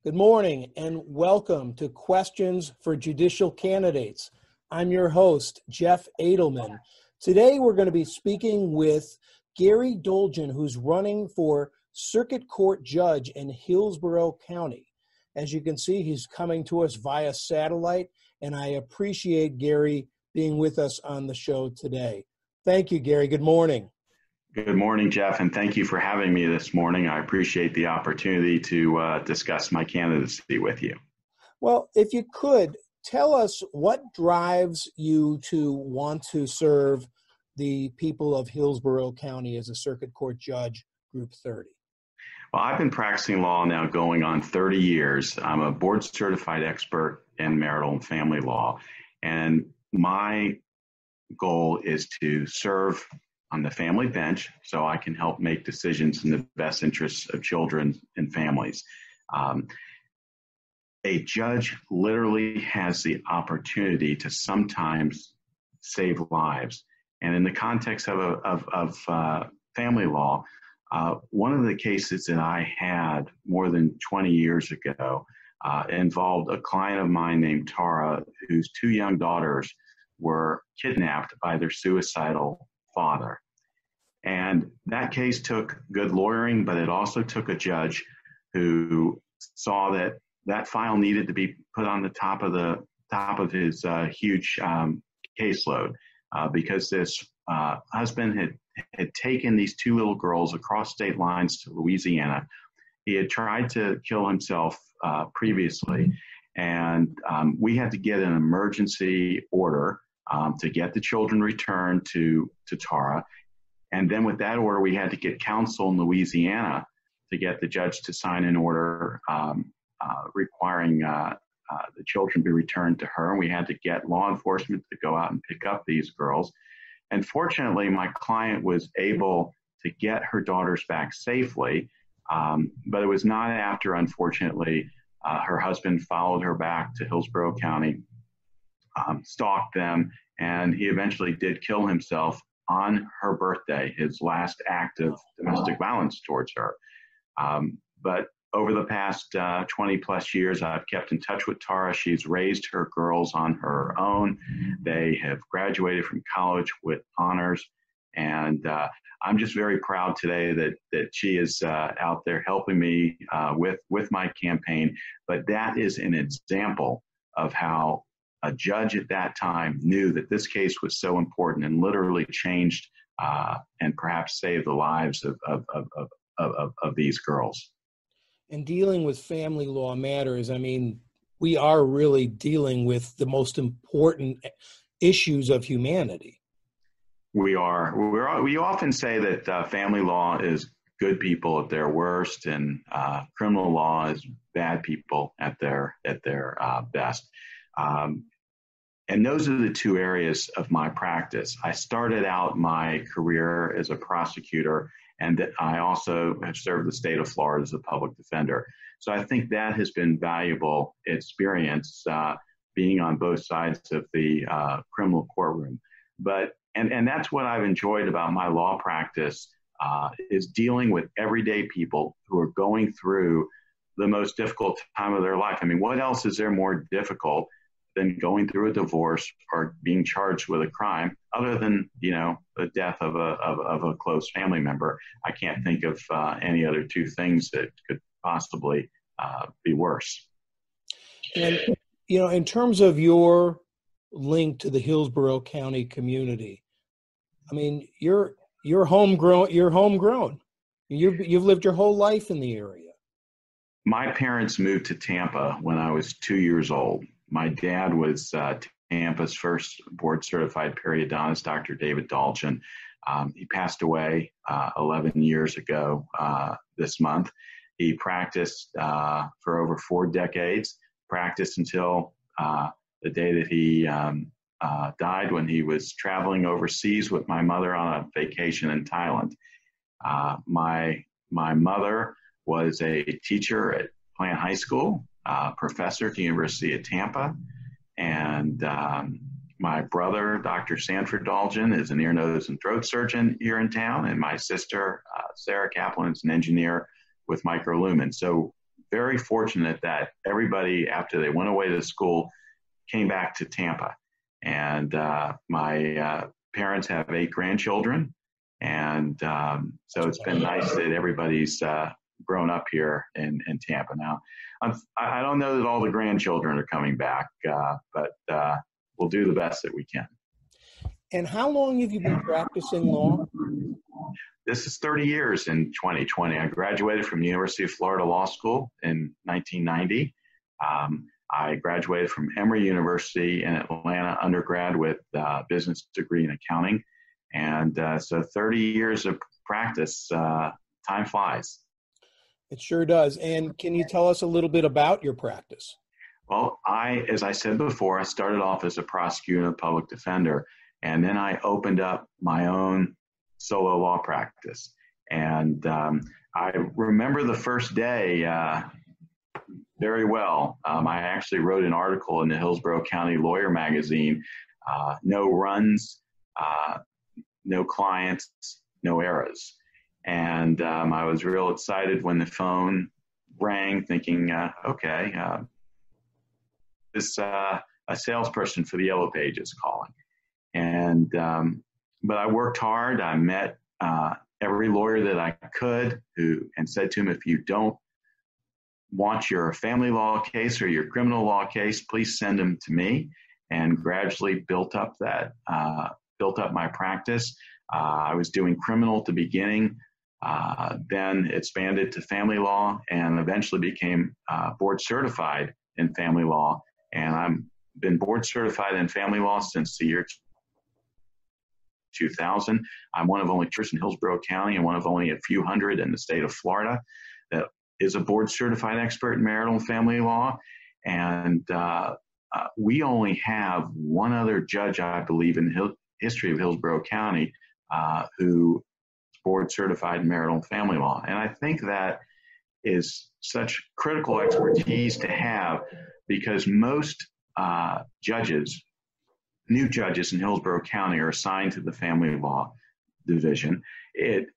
Good morning and welcome to Questions for Judicial Candidates. I'm your host, Jeff Adelman. Today we're going to be speaking with Gary Dolgin, who's running for Circuit Court Judge in Hillsborough County. As you can see, he's coming to us via satellite, and I appreciate Gary being with us on the show today. Thank you, Gary. Good morning. Good morning, Jeff, and thank you for having me this morning. I appreciate the opportunity to discuss my candidacy with you. Well, if you could, tell us what drives you to want to serve the people of Hillsborough County as a Circuit Court Judge, Group 30. Well, I've been practicing law now going on 30 years. I'm a board-certified expert in marital and family law, and my goal is to serve on the family bench so I can help make decisions in the best interests of children and families. A judge literally has the opportunity to sometimes save lives. And in the context of family law, one of the cases that I had more than 20 years ago involved a client of mine named Tara, whose two young daughters were kidnapped by their suicidal father. And that case took good lawyering, but it also took a judge who saw that that file needed to be put on the top of his huge caseload because this husband had taken these two little girls across state lines to Louisiana. He had tried to kill himself previously, and we had to get an emergency order to get the children returned to Tara. And then with that order, we had to get counsel in Louisiana to get the judge to sign an order requiring the children be returned to her. And we had to get law enforcement to go out and pick up these girls. And fortunately, my client was able to get her daughters back safely. But it was not after, unfortunately, her husband followed her back to Hillsborough County, stalked them, and he eventually did kill himself on her birthday, his last act of domestic violence towards her. But over the past 20 plus years, I've kept in touch with Tara. She's raised her girls on her own. They have graduated from college with honors. And I'm just very proud today that she is out there helping me with my campaign. But that is an example of how a judge at that time knew that this case was so important and literally changed and perhaps saved the lives of these girls. And dealing with family law matters. I mean, we are really dealing with the most important issues of humanity. We are. We often say that family law is good people at their worst, and criminal law is bad people at their best. And those are the two areas of my practice. I started out my career as a prosecutor, and I also have served the state of Florida as a public defender. So I think that has been valuable experience being on both sides of the criminal courtroom. But and that's what I've enjoyed about my law practice is dealing with everyday people who are going through the most difficult time of their life. I mean, what else is there more difficult than going through a divorce or being charged with a crime, other than, the death of a close family member? I can't think of any other two things that could possibly be worse. And, in terms of your link to the Hillsborough County community, I mean, you're homegrown. You've lived your whole life in the area. My parents moved to Tampa when I was 2 years old. My dad was Tampa's first board-certified periodontist, Dr. David Dolgin. He passed away 11 years ago this month. He practiced for over 4 decades, practiced until the day that he died, when he was traveling overseas with my mother on a vacation in Thailand. My mother was a teacher at Plant High School, professor at the University of Tampa, and my brother, Dr. Sanford Dolgin, is an ear, nose, and throat surgeon here in town, and my sister, Sarah Kaplan, is an engineer with Microlumen. So very fortunate that everybody, after they went away to school, came back to Tampa. And my parents have 8 grandchildren. And so it's been nice that everybody's grown up here in Tampa now. I don't know that all the grandchildren are coming back, but we'll do the best that we can. And how long have you been practicing law? This is 30 years in 2020. I graduated from the University of Florida Law School in 1990. I graduated from Emory University in Atlanta undergrad with a business degree in accounting. And so 30 years of practice, time flies. It sure does. And can you tell us a little bit about your practice? Well, as I said before, I started off as a prosecutor and a public defender, and then I opened up my own solo law practice. And I remember the first day very well. I actually wrote an article in the Hillsborough County Lawyer magazine, no runs, no clients, no errors. And I was real excited when the phone rang, thinking, okay, this a salesperson for the Yellow Pages calling. And but I worked hard. I met every lawyer that I could and said to him, if you don't want your family law case or your criminal law case, please send them to me. And gradually built up my practice. I was doing criminal at the beginning, then expanded to family law, and eventually became board certified in family law. And I've been board certified in family law since the year 2000. I'm one of only 2 in Hillsborough County and one of only a few hundred in the state of Florida that is a board certified expert in marital and family law. And we only have one other judge, I believe, in the history of Hillsborough County who is board certified in marital and family law. And I think that is such critical expertise to have, because most new judges in Hillsborough County are assigned to the family law division. It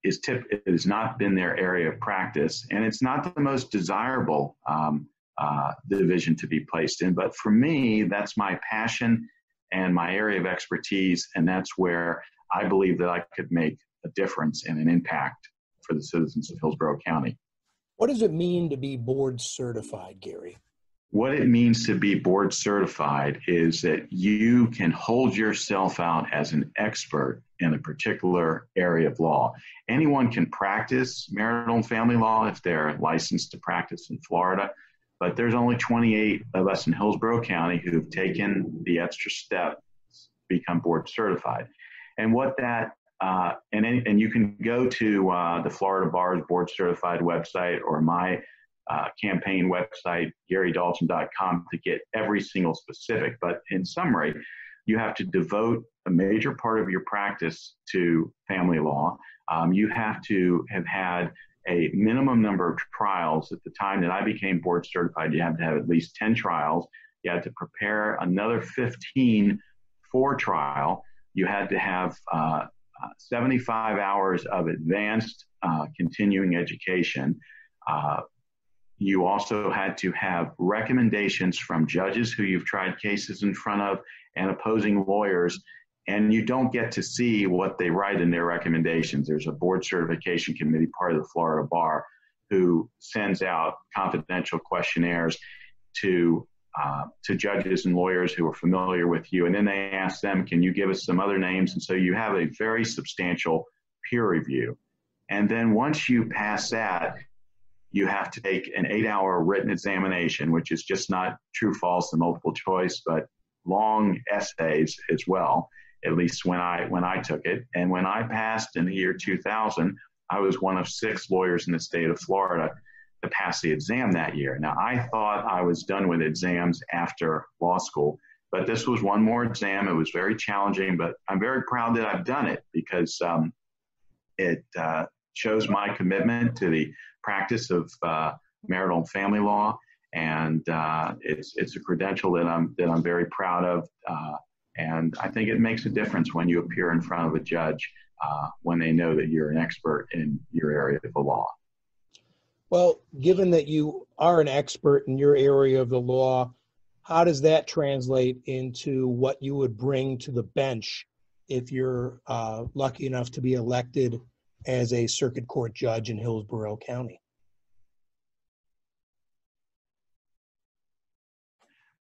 has not been their area of practice, and it's not the most desirable division to be placed in. But for me, that's my passion and my area of expertise, and that's where I believe that I could make a difference and an impact for the citizens of Hillsborough County. What does it mean to be board certified, Gary? What it means to be board certified is that you can hold yourself out as an expert in a particular area of law. Anyone can practice marital and family law if they're licensed to practice in Florida, but there's only 28 of us in Hillsborough County who've taken the extra step to become board certified. And what that and you can go to the Florida Bar's board certified website or my campaign website, garydolgin.com, to get every single specific. But in summary, you have to devote a major part of your practice to family law. You have to have had a minimum number of trials. At the time that I became board certified, you have to have at least 10 trials. You had to prepare another 15 for trial. You had to have 75 hours of advanced continuing education. You also had to have recommendations from judges who you've tried cases in front of and opposing lawyers, and you don't get to see what they write in their recommendations. There's a board certification committee, part of the Florida Bar, who sends out confidential questionnaires to judges and lawyers who are familiar with you, and then they ask them, can you give us some other names? And so you have a very substantial peer review. And then once you pass that, you have to take an 8-hour written examination, which is just not true, false, and multiple choice, but long essays as well, at least when I took it. And when I passed in the year 2000, I was one of 6 lawyers in the state of Florida to pass the exam that year. Now, I thought I was done with exams after law school, but this was one more exam. It was very challenging, but I'm very proud that I've done it because it shows my commitment to the practice of marital and family law, and it's a credential that I'm very proud of, and I think it makes a difference when you appear in front of a judge when they know that you're an expert in your area of the law. Well, given that you are an expert in your area of the law, how does that translate into what you would bring to the bench if you're lucky enough to be elected as a circuit court judge in Hillsborough County?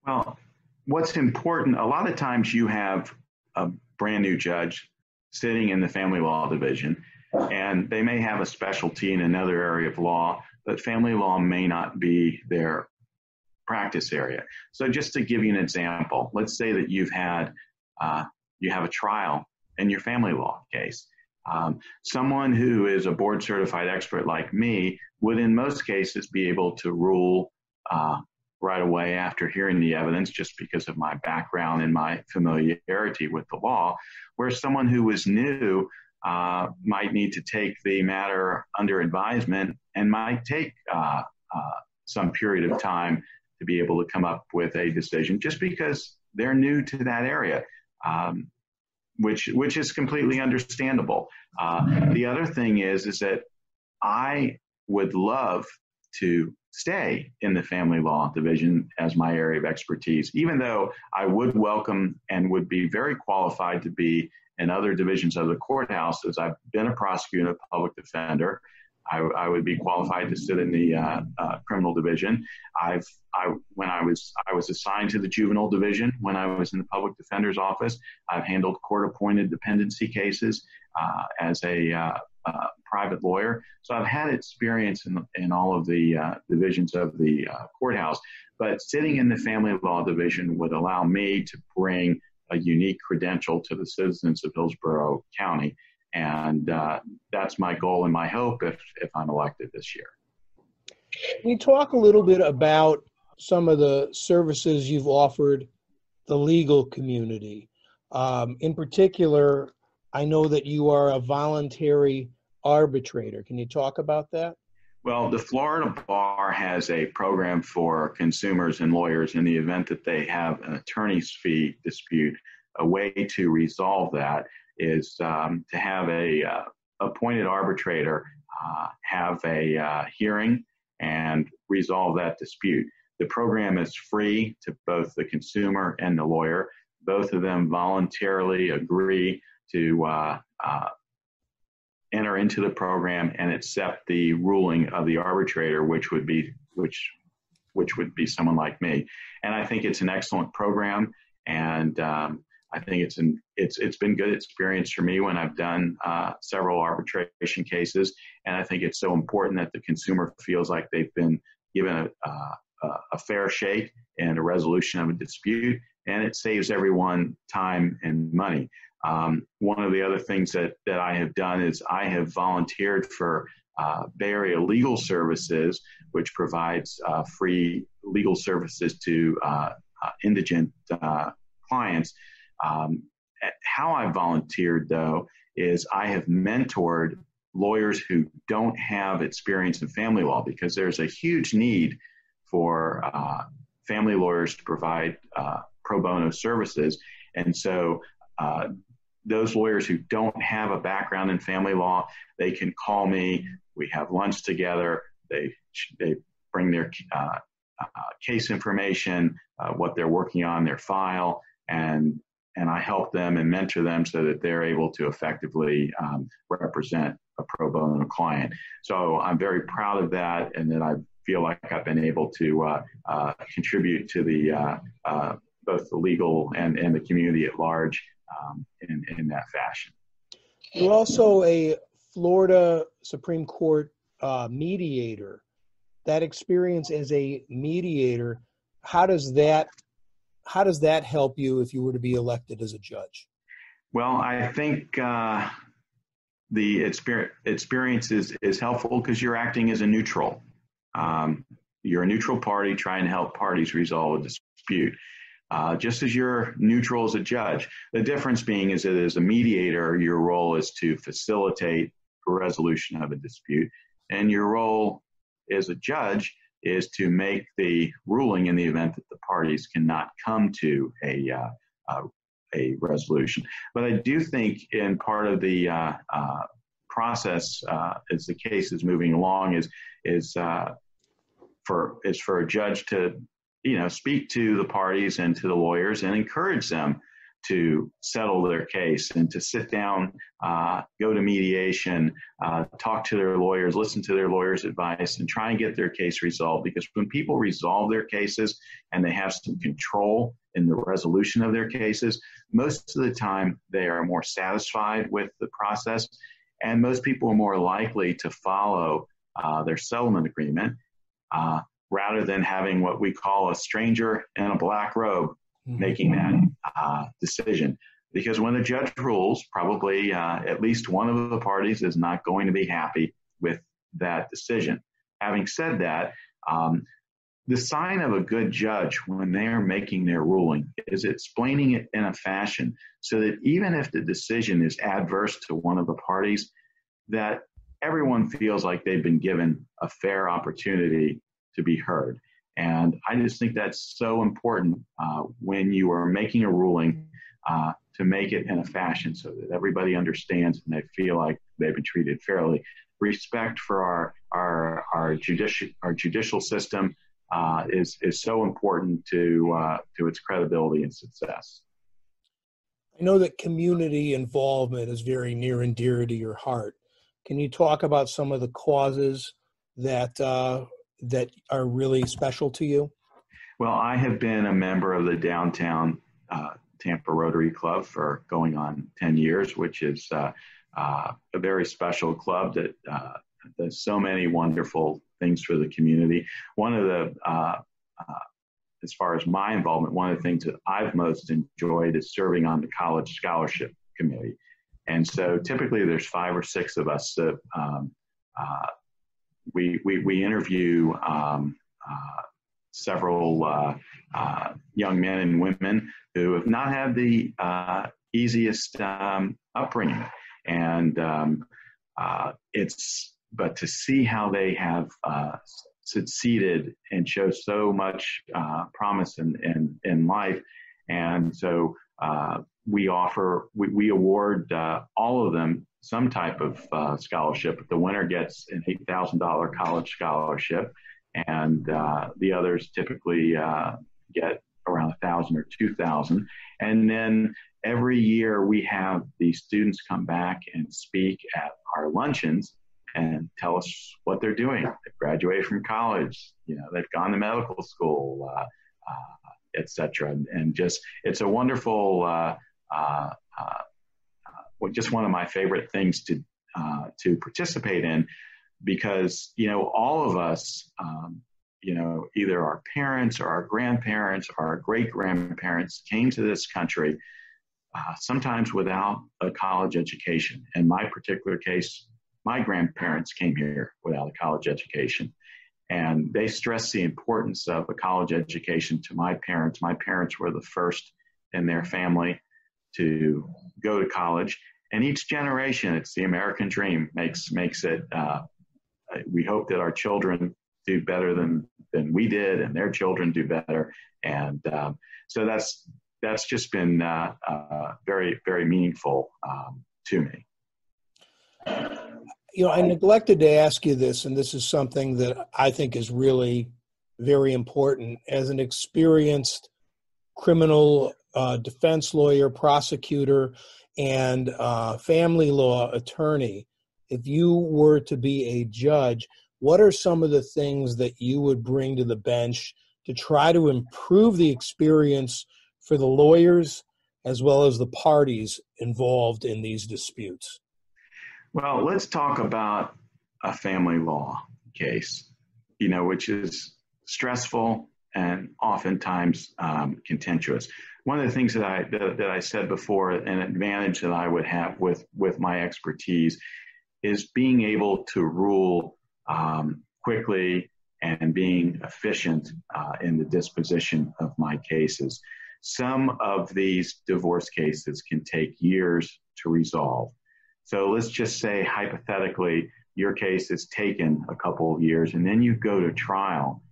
Well, what's important, a lot of times you have a brand new judge sitting in the family law division, and they may have a specialty in another area of law, but family law may not be their practice area. So just to give you an example, let's say that you have a trial in your family law case. Someone who is a board certified expert like me would in most cases be able to rule right away after hearing the evidence, just because of my background and my familiarity with the law, where someone who was new might need to take the matter under advisement and might take some period of time to be able to come up with a decision, just because they're new to that area, which is completely understandable. The other thing is that I would love to stay in the family law division as my area of expertise, even though I would welcome and would be very qualified to be in other divisions of the courthouse. As I've been a prosecutor and a public defender, I would be qualified to sit in the criminal division. I was assigned to the juvenile division when I was in the public defender's office. I've handled court-appointed dependency cases as a private lawyer. So I've had experience in all of the divisions of the courthouse. But sitting in the family law division would allow me to bring a unique credential to the citizens of Hillsborough County. And that's my goal and my hope if I'm elected this year. Can you talk a little bit about some of the services you've offered the legal community? In particular, I know that you are a voluntary arbitrator. Can you talk about that? Well, the Florida Bar has a program for consumers and lawyers in the event that they have an attorney's fee dispute. A way to resolve that is to have a appointed arbitrator have a hearing and resolve that dispute. The program is free to both the consumer and the lawyer. Both of them voluntarily agree to enter into the program and accept the ruling of the arbitrator, which would be someone like me. And I think it's an excellent program, and I think it's been good experience for me when I've done several arbitration cases. And I think it's so important that the consumer feels like they've been given a fair shake and a resolution of a dispute, and it saves everyone time and money. One of the other things that I have done is I have volunteered for Bay Area Legal Services, which provides free legal services to indigent clients. How I volunteered, though, is I have mentored lawyers who don't have experience in family law, because there's a huge need for family lawyers to provide pro bono services. And so those lawyers who don't have a background in family law, they can call me. We have lunch together. They bring their case information, what they're working on, their file, and I help them and mentor them so that they're able to effectively represent a pro bono client. So I'm very proud of that, and that I feel like I've been able to contribute to the both the legal and the community at large in that fashion. You're also a Florida Supreme Court mediator. That experience as a mediator, how does that help you if you were to be elected as a judge? Well, I think the experience is helpful because you're acting as a neutral. You're a neutral party trying to help parties resolve a dispute. Just as you're neutral as a judge. The difference being is that as a mediator, your role is to facilitate a resolution of a dispute, and your role as a judge is to make the ruling in the event that the parties cannot come to a resolution. But I do think in part of the process, as the case is moving along, is for a judge to, speak to the parties and to the lawyers and encourage them to settle their case and to sit down, go to mediation, talk to their lawyers, listen to their lawyers' advice, and try and get their case resolved. Because when people resolve their cases and they have some control in the resolution of their cases, most of the time they are more satisfied with the process, and most people are more likely to follow their settlement agreement rather than having what we call a stranger in a black robe making that decision. Because when the judge rules, probably at least one of the parties is not going to be happy with that decision. Having said that, the sign of a good judge when they are making their ruling is explaining it in a fashion so that even if the decision is adverse to one of the parties, that everyone feels like they've been given a fair opportunity to be heard. And I just think that's so important when you are making a ruling to make it in a fashion so that everybody understands and they feel like they've been treated fairly. Respect for our judicial system is so important to its credibility and success. I know that community involvement is very near and dear to your heart. Can you talk about some of the causes that are really special to you? Well, I have been a member of the downtown Tampa Rotary Club for going on 10 years, which is a very special club that does so many wonderful things for the community. One of the, as far as my involvement, one of the things that I've most enjoyed is serving on the college scholarship committee. And so typically there's 5 or 6 of us that we interview several young men and women who have not had the easiest upbringing, and but to see how they have succeeded and show so much promise in life, and so we award all of them some type of scholarship. The winner gets an $8,000 college scholarship, and the others typically get around $1,000 or $2,000. And then every year we have the students come back and speak at our luncheons and tell us what they're doing. They've graduated from college, they've gone to medical school, et cetera. And just, it's a wonderful, just one of my favorite things to participate in, because, all of us, either our parents or our grandparents or our great-grandparents came to this country sometimes without a college education. In my particular case, my grandparents came here without a college education. And they stressed the importance of a college education to my parents. My parents were the first in their family to go to college. And each generation, it's the American dream, makes it, we hope that our children do better than we did, and their children do better. And so that's just been very, very meaningful to me. I neglected to ask you this, and this is something that I think is really very important. As an experienced criminal defense lawyer, prosecutor, and family law attorney, if you were to be a judge, what are some of the things that you would bring to the bench to try to improve the experience for the lawyers as well as the parties involved in these disputes? Well, let's talk about a family law case, which is stressful and oftentimes contentious. One of the things that I said before, an advantage that I would have with my expertise, is being able to rule quickly and being efficient in the disposition of my cases. Some of these divorce cases can take years to resolve. So let's just say, hypothetically, your case is taken a couple of years, and then you go to trial,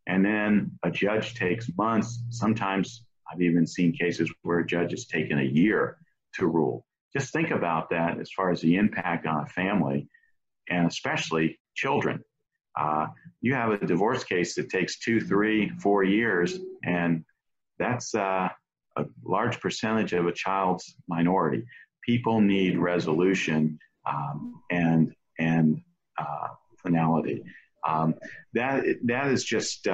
and then a judge takes months. Sometimes I've even seen cases where a judge has taken a year to rule. just think about that as far as the impact on a family, and especially children. You have a divorce case that takes 2, 3, 4 years, and that's a large percentage of a child's minority. People need resolution and finality. That is just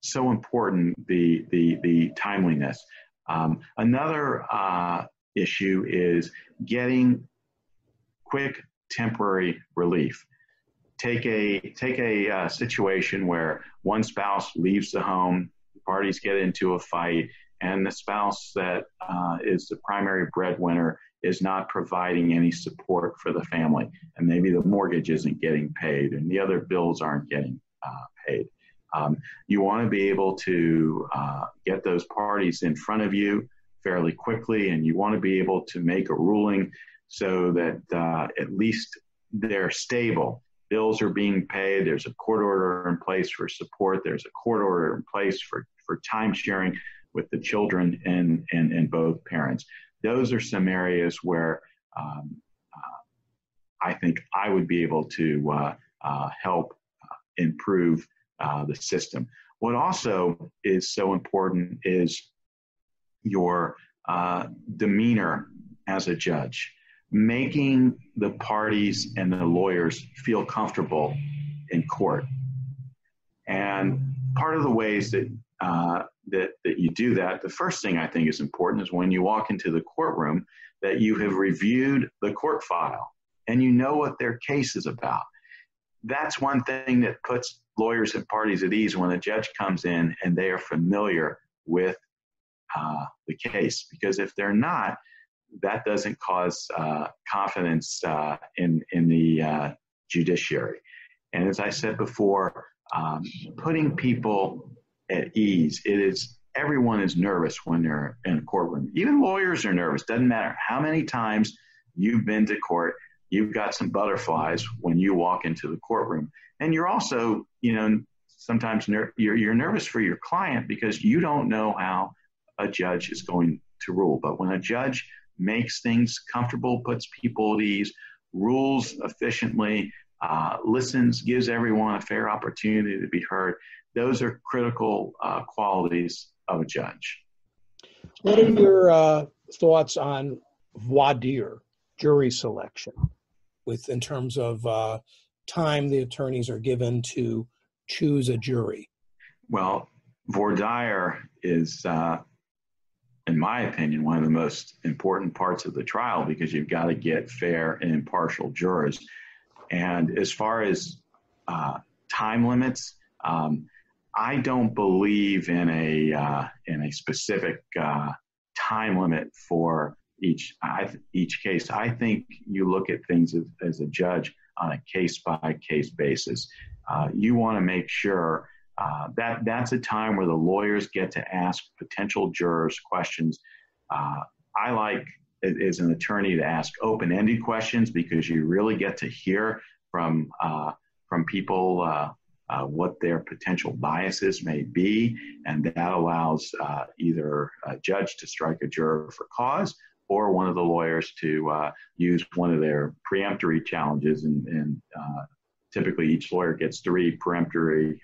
so important. The timeliness. Another issue is getting quick temporary relief. Take a situation where one spouse leaves the home, the parties get into a fight, and the spouse that is the primary breadwinner is not providing any support for the family, and maybe the mortgage isn't getting paid and the other bills aren't getting paid. You want to be able to get those parties in front of you fairly quickly, and you want to be able to make a ruling so that at least they're stable. Bills are being paid. There's a court order in place for support. There's a court order in place for time sharing with the children and both parents. Those are some areas where I think I would be able to help improve the system. What also is so important is your demeanor as a judge, making the parties and the lawyers feel comfortable in court. And part of the ways that you do that, the first thing I think is important is when you walk into the courtroom that you have reviewed the court file and you know what their case is about. That's one thing that puts lawyers and parties at ease when a judge comes in and they are familiar with the case. Because if they're not, that doesn't cause confidence in the judiciary. And as I said before, putting people at ease. Everyone is nervous when they're in a courtroom. Even lawyers are nervous. Doesn't matter how many times you've been to court, you've got some butterflies when you walk into the courtroom. And you're also, sometimes you're nervous for your client because you don't know how a judge is going to rule. But when a judge makes things comfortable, puts people at ease, rules efficiently, listens, gives everyone a fair opportunity to be heard, those are critical qualities of a judge. What are your thoughts on voir dire, jury selection, in terms of time the attorneys are given to choose a jury? Well, voir dire is, in my opinion, one of the most important parts of the trial because you've got to get fair and impartial jurors. And as far as time limits, I don't believe in a specific time limit for each case. I think you look at things as a judge on a case-by-case basis. You want to make sure that that's a time where the lawyers get to ask potential jurors questions. I like, as an attorney, to ask open-ended questions because you really get to hear from people what their potential biases may be, and that allows either a judge to strike a juror for cause or one of the lawyers to use one of their peremptory challenges. And typically each lawyer gets 3 peremptory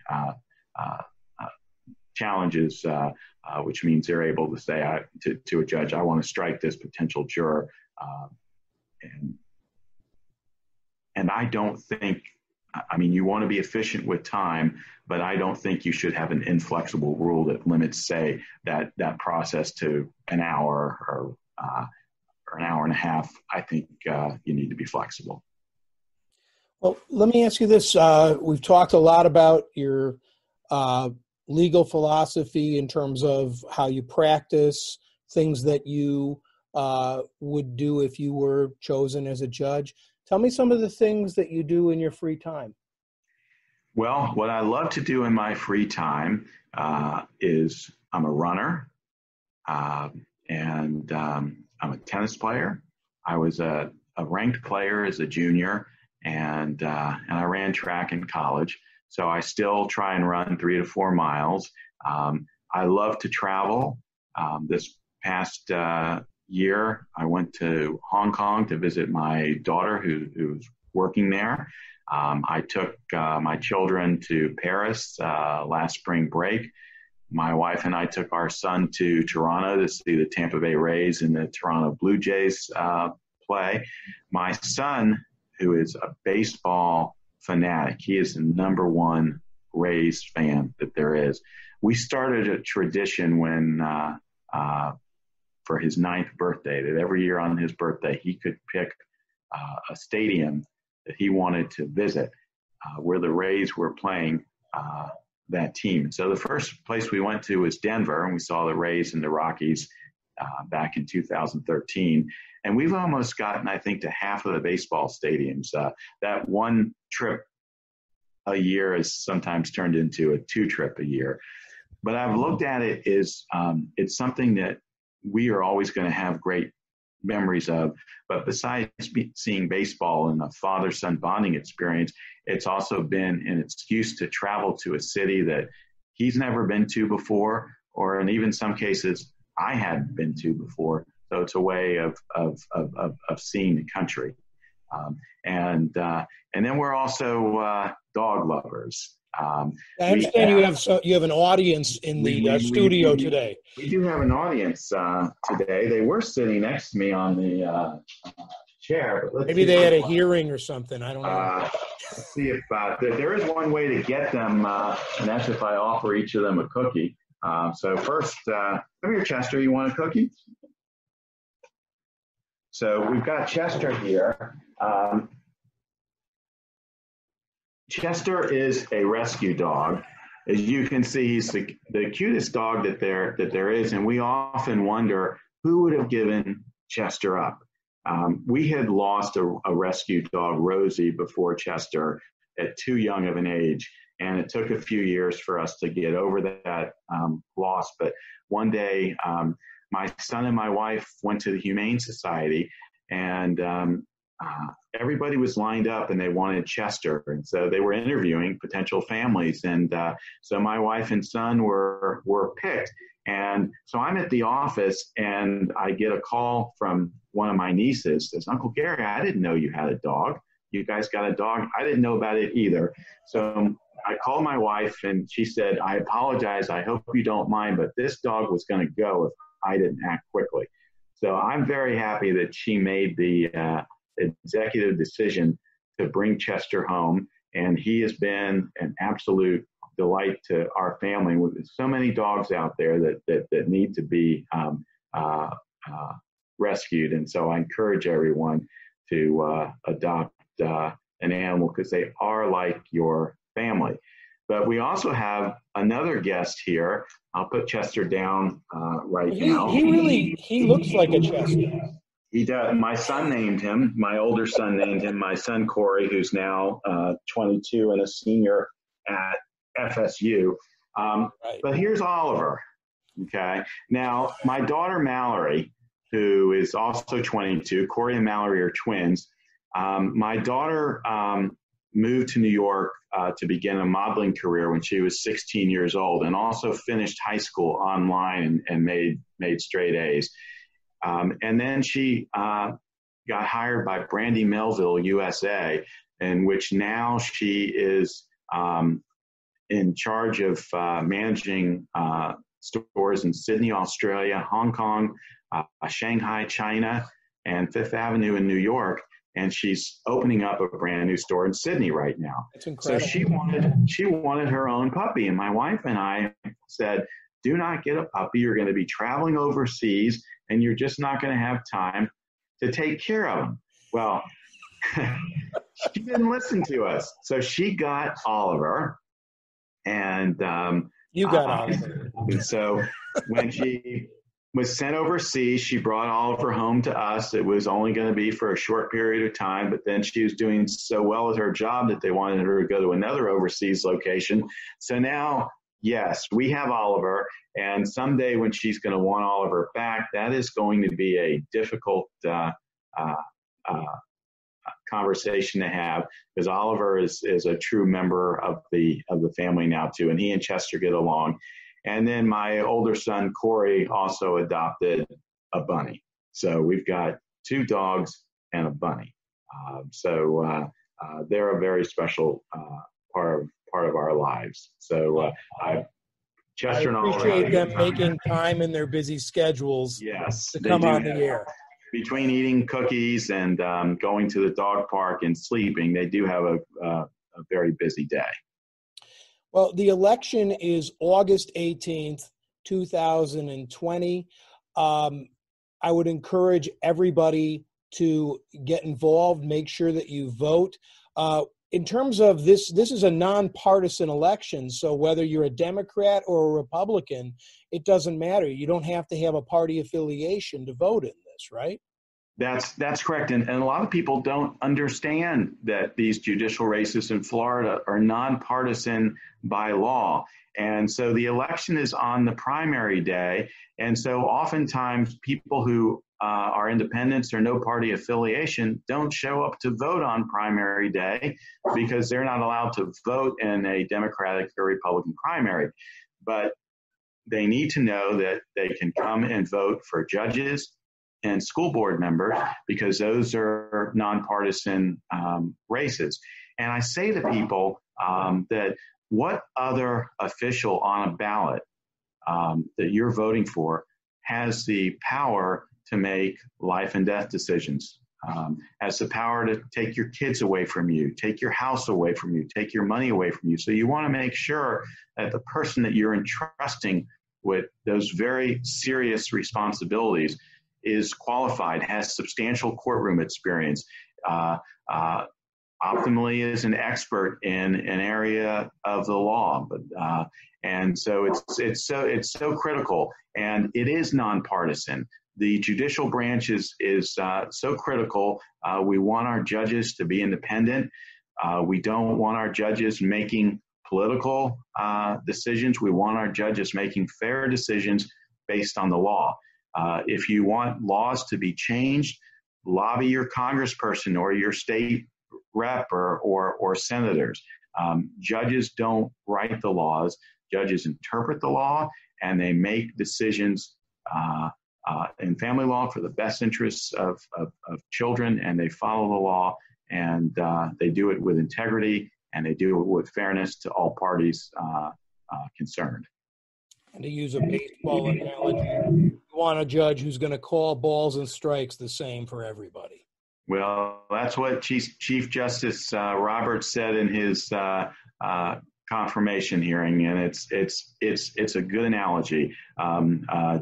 challenges, which means they're able to say to a judge, I want to strike this potential juror. And I don't think, you want to be efficient with time, but I don't think you should have an inflexible rule that limits, say, that process to an hour or an hour and a half. I think you need to be flexible. Well, let me ask you this. We've talked a lot about your legal philosophy in terms of how you practice, things that you would do if you were chosen as a judge. Tell me some of the things that you do in your free time. Well, what I love to do in my free time is I'm a runner and I'm a tennis player. I was a ranked player as a junior and I ran track in college. So I still try and run 3 to 4 miles. I love to travel. This past year, I went to Hong Kong to visit my daughter who's working there. I took my children to Paris last spring break. My wife and I took our son to Toronto to see the Tampa Bay Rays and the Toronto Blue Jays play. My son, who is a baseball fanatic, he is the number one Rays fan that there is. We started a tradition when for his 9th birthday, that every year on his birthday he could pick a stadium that he wanted to visit where the Rays were playing that team. So the first place we went to was Denver, and we saw the Rays and the Rockies back in 2013. And we've almost gotten, I think, to half of the baseball stadiums. That one trip a year is sometimes turned into a 2-trip a year. But I've looked at it as it's something that we are always going to have great memories of. But besides seeing baseball and a father-son bonding experience, it's also been an excuse to travel to a city that he's never been to before, or in even some cases I hadn't been to before. So it's a way of seeing the country. And then we're also dog lovers. I understand you have an audience in the studio today. We do have an audience today. They were sitting next to me on the chair. But maybe they had a hearing or something. I don't know. Let's see if there is one way to get them, and that's if I offer each of them a cookie. So first, come here, Chester. You want a cookie? So we've got Chester here. Chester is a rescue dog. As you can see, he's the cutest dog that there is, and we often wonder who would have given Chester up. We had lost a rescue dog, Rosie, before Chester at too young of an age, and it took a few years for us to get over that loss. But one day, my son and my wife went to the Humane Society, and everybody was lined up and they wanted Chester. And so they were interviewing potential families. And so my wife and son were picked. And so I'm at the office and I get a call from one of my nieces. Says, Uncle Gary, I didn't know you had a dog. You guys got a dog? I didn't know about it either. So I called my wife and she said, I apologize. I hope you don't mind, but this dog was going to go if I didn't act quickly. So I'm very happy that she made the executive decision to bring Chester home, and he has been an absolute delight to our family. With so many dogs out there that need to be rescued, and so I encourage everyone to adopt an animal because they are like your family. But we also have another guest here. I'll put Chester down right now. He looks like a Chester. He does. My son named him. My older son named him. My son, Corey, who's now 22 and a senior at FSU. Right. But here's Oliver. Okay. Now, my daughter, Mallory, who is also 22, Corey and Mallory are twins. My daughter moved to New York to begin a modeling career when she was 16 years old, and also finished high school online and made straight A's. And then she got hired by Brandy Melville USA, in which now she is in charge of managing stores in Sydney, Australia, Hong Kong, Shanghai, China, and Fifth Avenue in New York. And she's opening up a brand new store in Sydney right now. That's incredible. So she wanted her own puppy, and my wife and I said, do not get a puppy. You're going to be traveling overseas, and you're just not going to have time to take care of them. Well, she didn't listen to us. So she got Oliver, and you got Oliver. And so when she was sent overseas, she brought Oliver home to us. It was only going to be for a short period of time, but then she was doing so well at her job that they wanted her to go to another overseas location. So now, yes, we have Oliver, and someday when she's going to want Oliver back, that is going to be a difficult conversation to have, because Oliver is a true member of the family now too, and he and Chester get along. And then my older son Corey also adopted a bunny. So we've got 2 dogs and a bunny. They're a very special part of our lives. So Chester and I appreciate them making time in their busy schedules yes, to come on the air. Between eating cookies and going to the dog park and sleeping, they do have a very busy day. Well, the election is August 18th, 2020. I would encourage everybody to get involved, make sure that you vote. In terms of this is a nonpartisan election, so whether you're a Democrat or a Republican, it doesn't matter. You don't have to have a party affiliation to vote in this, right? That's correct. And a lot of people don't understand that these judicial races in Florida are nonpartisan by law. And so the election is on the primary day. And so oftentimes people who are independents or no party affiliation don't show up to vote on primary day because they're not allowed to vote in a Democratic or Republican primary. But they need to know that they can come and vote for judges and school board members because those are nonpartisan races. And I say to people that what other official on a ballot that you're voting for has the power to make life and death decisions, has the power to take your kids away from you, take your house away from you, take your money away from you. So you want to make sure that the person that you're entrusting with those very serious responsibilities is qualified, has substantial courtroom experience, optimally is an expert in an area of the law. And so it's so critical, and it is nonpartisan. The judicial branch is so critical. We want our judges to be independent. We don't want our judges making political decisions. We want our judges making fair decisions based on the law. If you want laws to be changed, lobby your congressperson or your state rep or senators. Judges don't write the laws. Judges interpret the law, and they make decisions in family law for the best interests of children, and they follow the law, and they do it with integrity, and they do it with fairness to all parties concerned. And to use a baseball analogy, you want a judge who's going to call balls and strikes the same for everybody. Well, that's what Chief Justice Roberts said in his confirmation hearing, and it's a good analogy.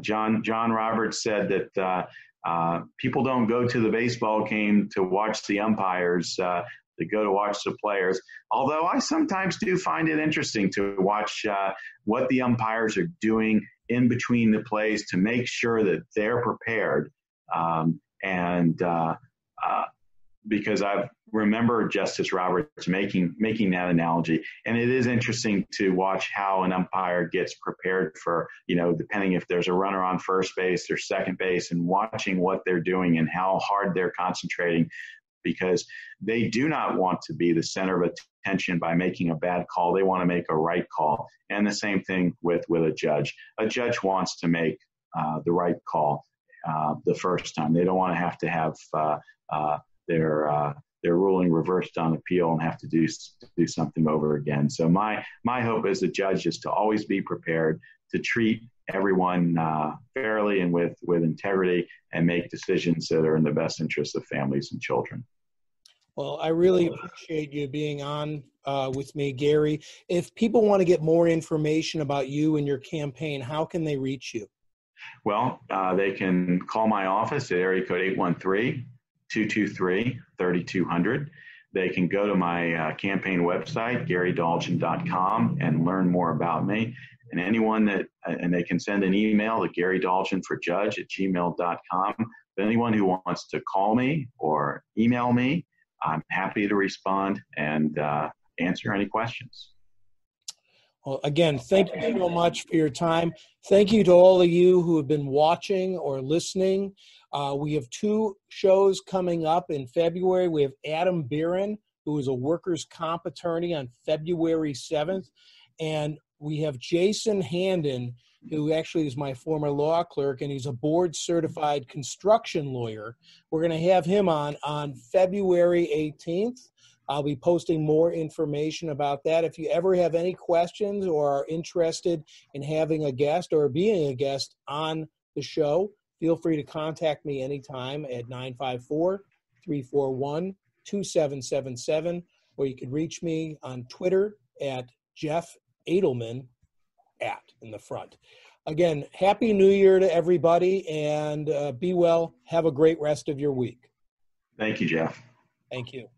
John Roberts said that people don't go to the baseball game to watch the umpires. They go to watch the players. Although I sometimes do find it interesting to watch what the umpires are doing in between the plays to make sure that they're prepared. Because I remember Justice Roberts making that analogy, and it is interesting to watch how an umpire gets prepared for, depending if there's a runner on first base or second base, and watching what they're doing and how hard they're concentrating, because they do not want to be the center of attention by making a bad call. They want to make a right call. And the same thing with a judge. A judge wants to make the right call the first time. They don't want to have their ruling reversed on appeal and have to do something over again. So my hope as a judge is to always be prepared to treat everyone fairly and with integrity, and make decisions that are in the best interest of families and children. Well, I really appreciate you being on with me, Gary. If people want to get more information about you and your campaign, how can they reach you? Well, they can call my office at area code 813-223-3200. They can go to my campaign website, GaryDolgin.com, and learn more about me. And and they can send an email to GaryDolginForJudge@gmail.com. But anyone who wants to call me or email me, I'm happy to respond and answer any questions. Well, again, thank you so much for your time. Thank you to all of you who have been watching or listening. We have 2 shows coming up in February. We have Adam Biren, who is a workers' comp attorney, on February 7th. And we have Jason Handon, who actually is my former law clerk, and he's a board-certified construction lawyer. We're going to have him on February 18th. I'll be posting more information about that. If you ever have any questions or are interested in having a guest or being a guest on the show, feel free to contact me anytime at 954-341-2777, or you can reach me on Twitter at Jeff Adelman in the front. Again, Happy New Year to everybody, and be well. Have a great rest of your week. Thank you, Jeff. Thank you.